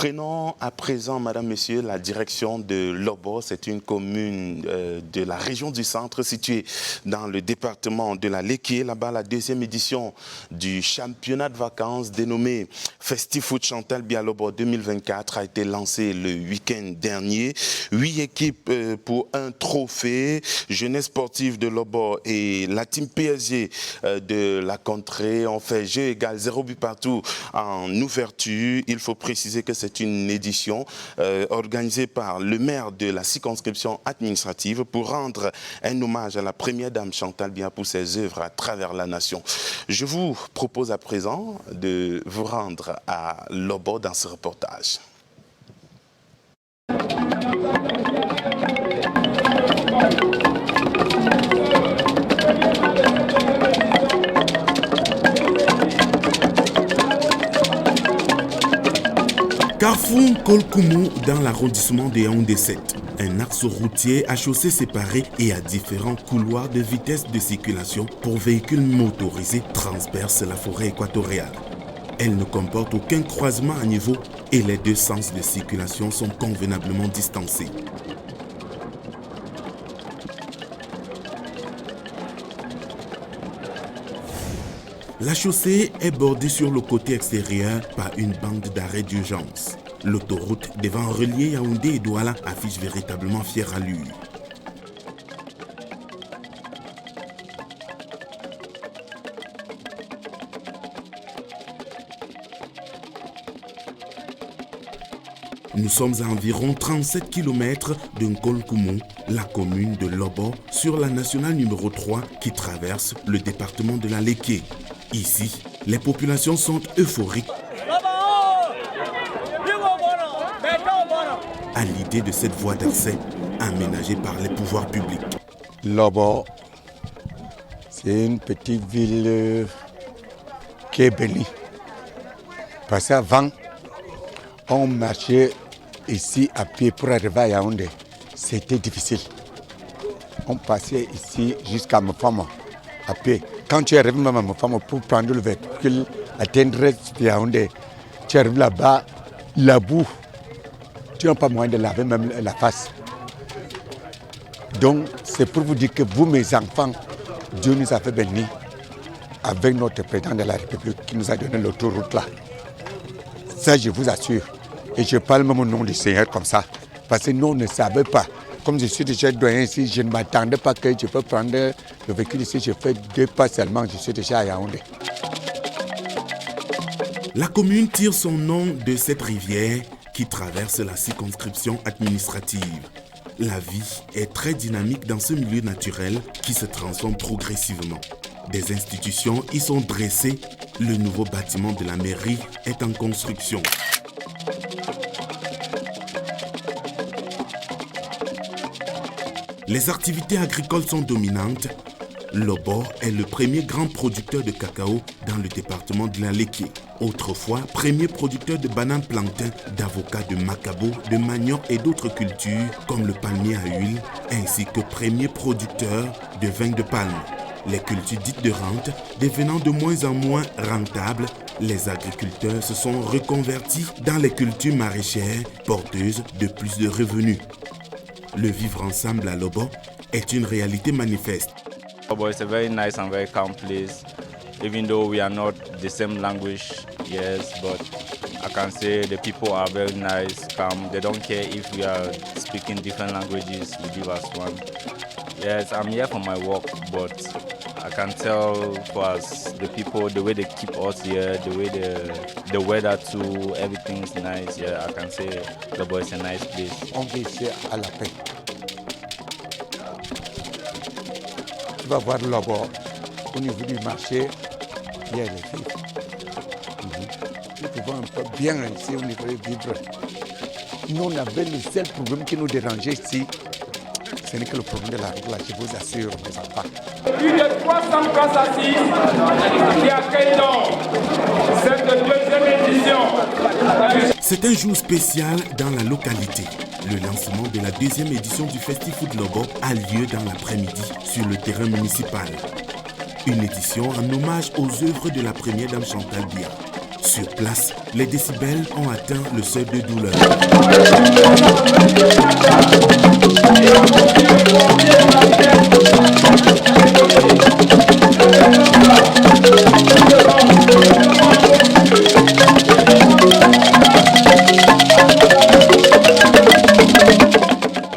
Prenons à présent, Madame, Messieurs, la direction de Lobo. C'est une commune de la région du centre située dans le département de la Léké. Là-bas, la deuxième édition du championnat de vacances dénommé FestiFoot Chantal Biya Lobo 2024 a été lancée le week-end dernier. 8 équipes pour un trophée. Jeunesse sportive de Lobo et la team PSG de la contrée ont fait jeu égal 0 but partout en ouverture. Il faut préciser que c'est une édition organisée par le maire de la circonscription administrative pour rendre un hommage à la première dame Chantal Biya pour ses œuvres à travers la nation. Je vous propose à présent de vous rendre à Lobo dans ce reportage. Carrefour Kolkoumou dans l'arrondissement de Yaoundé 7. Un axe routier à chaussée séparée et à différents couloirs de vitesse de circulation pour véhicules motorisés transperce la forêt équatoriale. Elle ne comporte aucun croisement à niveau et les deux sens de circulation sont convenablement distancés. La chaussée est bordée sur le côté extérieur par une bande d'arrêt d'urgence. L'autoroute devant relier Yaoundé et Douala affiche véritablement fière allure. Nous sommes à environ 37 km de Nkolkoumou, la commune de Lobo, sur la nationale numéro 3 qui traverse le département de la Léké. Ici, les populations sont euphoriques à l'idée de cette voie d'accès aménagée par les pouvoirs publics. Lobo, c'est une petite ville qui est bénie. Parce qu'avant, on marchait ici à pied pour arriver à Yaoundé. C'était difficile. On passait ici jusqu'à Mofama à pied. Quand tu arrives même à Mofama pour prendre le véhicule, atteindre Yaoundé, tu arrives là-bas, la boue, tu n'as pas moyen de laver même la face. Donc c'est pour vous dire que vous, mes enfants, Dieu nous a fait bénir avec notre président de la République qui nous a donné l'autoroute là. Ça, je vous assure. Et je parle même au nom du Seigneur comme ça. Parce que nous, on ne savait pas. Comme je suis déjà doyen ici, je ne m'attendais pas que je peux prendre le véhicule ici. Je fais 2 pas seulement, je suis déjà à Yaoundé. La commune tire son nom de cette rivière qui traverse la circonscription administrative. La vie est très dynamique dans ce milieu naturel qui se transforme progressivement. Des institutions y sont dressées. Le nouveau bâtiment de la mairie est en construction. Les activités agricoles sont dominantes. Lobo est le premier grand producteur de cacao dans le département de la Léké. Autrefois, premier producteur de bananes plantains, d'avocats, de macabo, de manioc et d'autres cultures comme le palmier à huile, ainsi que premier producteur de vin de palme. Les cultures dites de rente devenant de moins en moins rentables, les agriculteurs se sont reconvertis dans les cultures maraîchères porteuses de plus de revenus. Le vivre ensemble à Lobo est une réalité manifeste. Lobo is a very nice and very calm place. Even though we are not the same language, yes, but I can say the people are very nice, calm. They don't care if we are speaking different languages, we give us one. Yes, I'm here for my work, but I can tell for us, the people, the way they keep us here, the way the weather too, everything's nice. Yeah, I can say Lobo is a nice place. On vit ici à la paix. Tu vas voir Lobo au niveau du marché, il y a les vivres. Nous pouvons un peu bien ici au niveau des vivres. Nous, on avait le seul problème qui nous dérangeait ici. Ce n'est que le problème de la route là, je vous assure, mes enfants. Plus de 300 places assises qui accueillent cette deuxième édition. C'est un jour spécial dans la localité. Le lancement de la deuxième édition du FestiFoot Lobo a lieu dans l'après-midi sur le terrain municipal. Une édition en hommage aux œuvres de la première dame Chantal Biya. Sur place, les décibels ont atteint le seuil de douleur.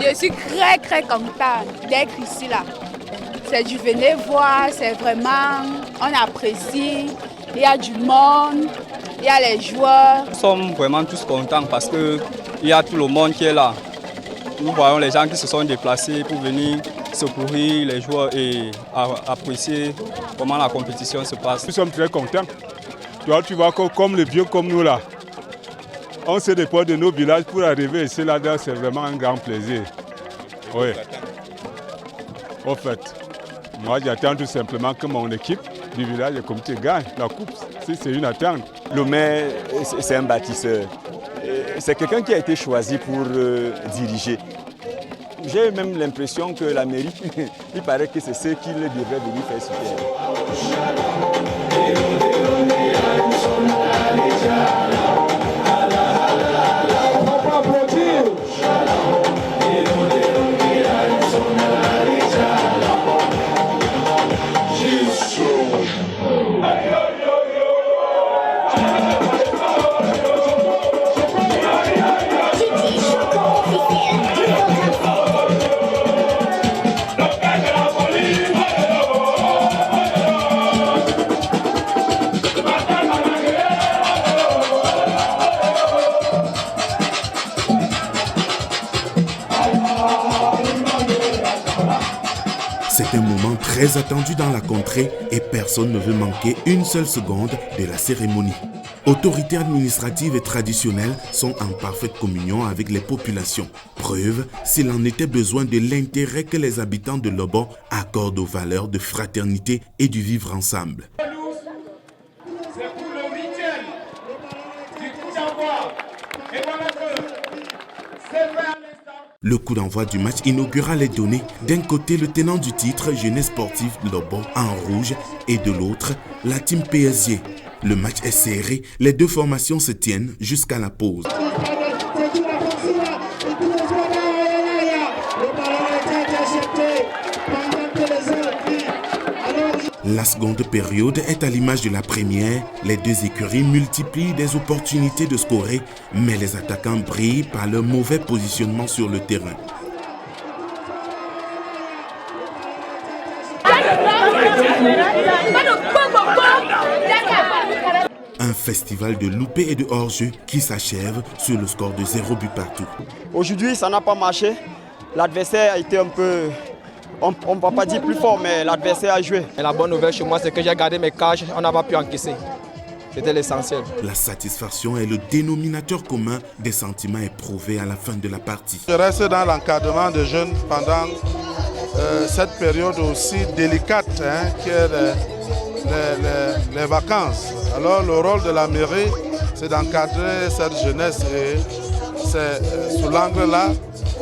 Je suis très contente d'être ici là. C'est du venez voir, c'est vraiment, on apprécie, il y a du monde, il y a les joueurs. Nous sommes vraiment tous contents parce qu'il y a tout le monde qui est là. Nous voyons les gens qui se sont déplacés pour venir secourir les joueurs et apprécier comment la compétition se passe. Nous sommes très contents. Tu vois comme les vieux comme nous là, on se dépose de nos villages pour arriver ici là, c'est vraiment un grand plaisir. Oui. Au fait, moi j'attends tout simplement que mon équipe du village et comité gagne la coupe. C'est une attente. Le maire, c'est un bâtisseur. C'est quelqu'un qui a été choisi pour diriger. J'ai même l'impression que la mairie, il paraît que c'est ce qu'il devrait venir faire super. C'est un moment très attendu dans la contrée et personne ne veut manquer une seule seconde de la cérémonie. Autorités administratives et traditionnelles sont en parfaite communion avec les populations. Preuve, s'il en était besoin, de l'intérêt que les habitants de Lobo accordent aux valeurs de fraternité et du vivre ensemble. C'est pour le 8e du coup d'envoi. Et voilà que c'est fait à l'instant. Le coup d'envoi du match inaugural est donné. D'un côté, le tenant du titre, Jeunesse Sportive Lobo en rouge, et de l'autre, la team PSG. Le match est serré, les deux formations se tiennent jusqu'à la pause. La seconde période est à l'image de la première. Les deux écuries multiplient des opportunités de scorer, mais les attaquants brillent par leur mauvais positionnement sur le terrain. Un festival de loupés et de hors-jeu qui s'achève sur le score de 0 but partout. Aujourd'hui, ça n'a pas marché. L'adversaire a été un peu... On ne va pas dire plus fort, mais l'adversaire a joué. Et la bonne nouvelle chez moi, c'est que j'ai gardé mes cages, on n'a pas pu encaisser. C'était l'essentiel. La satisfaction est le dénominateur commun des sentiments éprouvés à la fin de la partie. Je reste dans l'encadrement des jeunes pendant cette période aussi délicate qui est les vacances. Alors le rôle de la mairie, c'est d'encadrer cette jeunesse et c'est sous l'angle-là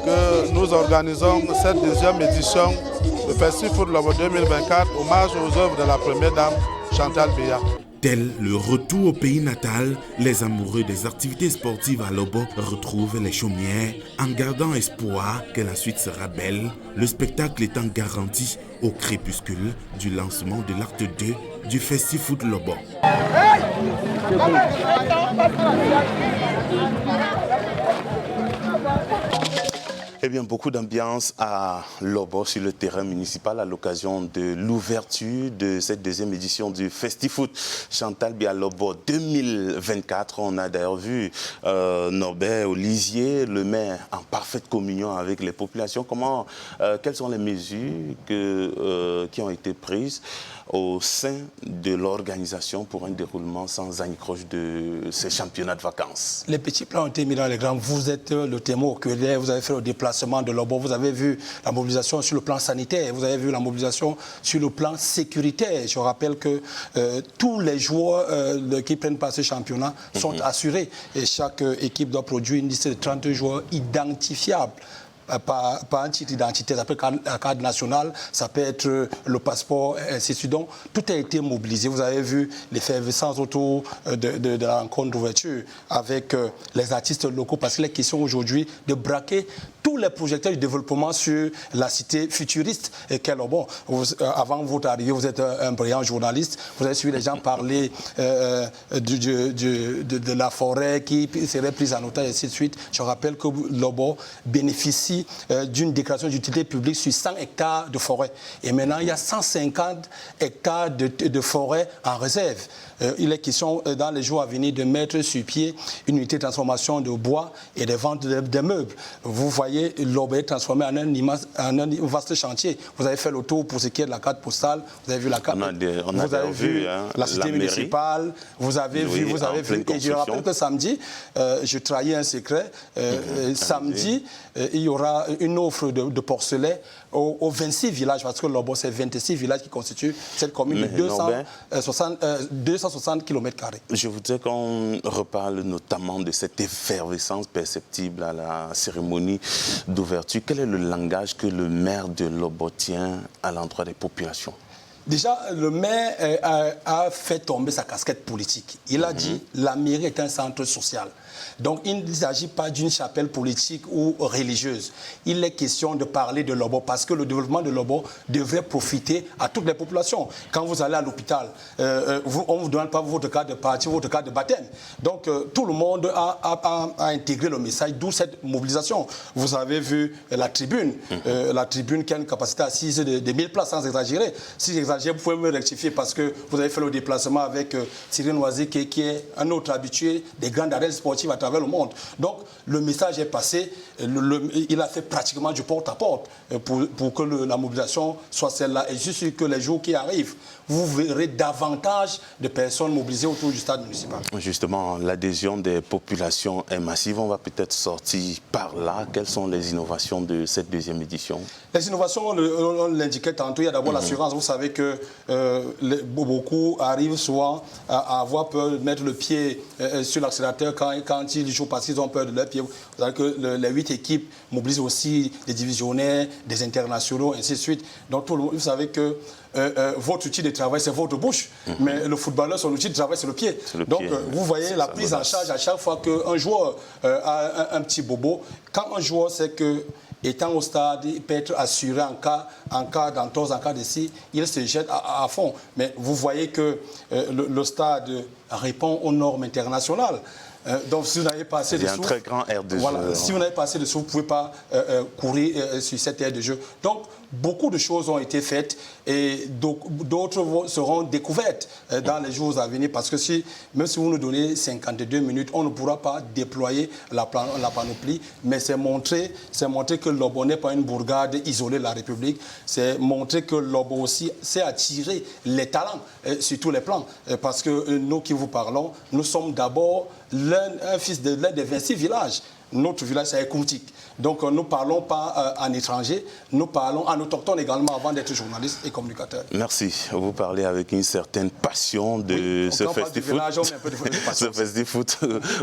que nous organisons cette deuxième édition de Festifoot Lobo 2024, hommage aux œuvres de la première dame Chantal Biya. Tel le retour au pays natal, les amoureux des activités sportives à Lobo retrouvent les chaumières en gardant espoir que la suite sera belle, le spectacle étant garanti au crépuscule du lancement de l'acte 2 du Festifoot Lobo. Eh bien, beaucoup d'ambiance à Lobo sur le terrain municipal à l'occasion de l'ouverture de cette deuxième édition du Festifoot Chantal Biya Lobo 2024. On a d'ailleurs vu Norbert Olisier, le maire, en parfaite communion avec les populations. Quelles sont les mesures qui ont été prises au sein de l'organisation pour un déroulement sans anicroche de ces championnats de vacances? Les petits plans ont été mis dans les grands. Vous êtes le témoin oculaire, vous avez fait le déplacement de Lobo, vous avez vu la mobilisation sur le plan sanitaire, vous avez vu la mobilisation sur le plan sécuritaire. Je rappelle que tous les joueurs qui prennent part à ce championnat sont assurés et chaque équipe doit produire une liste de 32 joueurs identifiables. par un titre d'identité, ça peut être la carte nationale, ça peut être le passeport, ainsi de suite. Donc, tout a été mobilisé. Vous avez vu l'effervescence autour de la rencontre d'ouverture avec les artistes locaux, parce qu'il est question aujourd'hui de braquer tous les projecteurs du développement sur la cité futuriste. Et bon, avant votre arrivée, vous êtes un brillant journaliste, vous avez suivi les gens parler de la forêt qui serait prise en otage, et ainsi de suite. Je rappelle que Lobo bénéficie d'une déclaration d'utilité publique sur 100 hectares de forêt. Et maintenant, il y a 150 hectares de forêt en réserve. Il est question, dans les jours à venir, de mettre sur pied une unité de transformation de bois et de vente de meubles. Vous voyez, Lobo est transformé en un vaste chantier. Vous avez fait le tour pour ce qui est de la carte postale, vous avez vu la carte, vous avez vu la cité municipale, vous avez vu, et je rappelle que samedi, je trahis un secret, samedi, il y aura une offre de porcelain aux 26 villages, parce que Lobo, c'est 26 villages qui constituent cette commune de 260 km². Je voudrais qu'on reparle notamment de cette effervescence perceptible à la cérémonie d'ouverture. Quel est le langage que le maire de Lobo tient à l'endroit des populations? Déjà, le maire a fait tomber sa casquette politique. Il a dit que la mairie est un centre social. Donc, il ne s'agit pas d'une chapelle politique ou religieuse. Il est question de parler de Lobo parce que le développement de Lobo devrait profiter à toutes les populations. Quand vous allez à l'hôpital, on ne vous donne pas votre carte de parti, votre carte de baptême. Donc, tout le monde a intégré le message, d'où cette mobilisation. Vous avez vu la tribune qui a une capacité assise de 1000 places, sans exagérer. Si j'exagère, vous pouvez me rectifier parce que vous avez fait le déplacement avec Cyril Noisy, qui est un autre habitué des grandes arènes sportives à travers le monde. Donc, le message est passé. Il a fait pratiquement du porte-à-porte pour que la mobilisation soit celle-là. Et je suis sûr que les jours qui arrivent, vous verrez davantage de personnes mobilisées autour du stade municipal. Justement, l'adhésion des populations est massive. On va peut-être sortir par là. Quelles sont les innovations de cette deuxième édition? Les innovations, on l'indiquait tantôt, il y a d'abord l'assurance. Vous savez que beaucoup arrivent souvent à avoir peur de mettre le pied sur l'accélérateur quand ils jouent parce qu'ils ont peur de leur pied. Vous savez que les 8 équipes mobilisent aussi des divisionnaires, des internationaux, ainsi de suite. Donc, vous savez que votre outil de travail, c'est votre bouche, mais le footballeur, son outil de travail, c'est le pied. Donc, vous voyez la prise en charge à chaque fois qu'un joueur a un petit bobo. Quand un joueur sait que, étant au stade, il peut être assuré en cas d'entorse, en cas de si, il se jette à fond. Mais vous voyez que le stade répond aux normes internationales. Donc, si vous n'avez pas assez de souffle, très grand aire de jeu. Si vous n'avez pas assez de souffle, vous ne pouvez pas courir sur cette aire de jeu. Donc, beaucoup de choses ont été faites et d'autres seront découvertes dans les jours à venir parce que même si vous nous donnez 52 minutes, on ne pourra pas déployer la panoplie, mais c'est montrer que Lobo n'est pas une bourgade isolée de la République, c'est montrer que Lobo aussi sait attirer les talents sur tous les plans parce que nous qui vous parlons, nous sommes d'abord un fils de l'un des 26 villages. Notre village, c'est Ekoutik. Donc, nous ne parlons pas en étranger, nous parlons en autochtone également avant d'être journaliste et communicateur. Merci. Vous parlez avec une certaine passion de ce festi-foot. Ce festi-foot,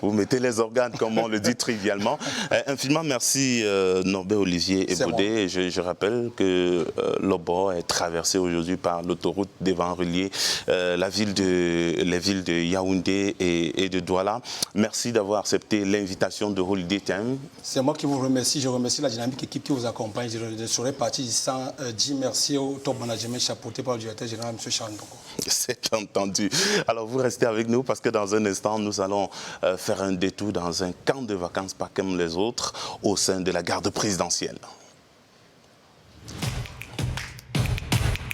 vous mettez les organes, comme on le dit trivialement. Infiniment merci Norbert Olivier Ebodé. Je rappelle que Lobo est traversé aujourd'hui par l'autoroute devant relier les villes de Yaoundé et de Douala. Merci d'avoir accepté l'invitation de Holiday Time. C'est moi qui vous remercie. Je remercie la dynamique équipe qui vous accompagne. Je ne serais parti sans dire merci au top management chapeauté par le directeur général, M. Chandoko. C'est entendu. Alors vous restez avec nous parce que dans un instant, nous allons faire un détour dans un camp de vacances pas comme les autres au sein de la garde présidentielle.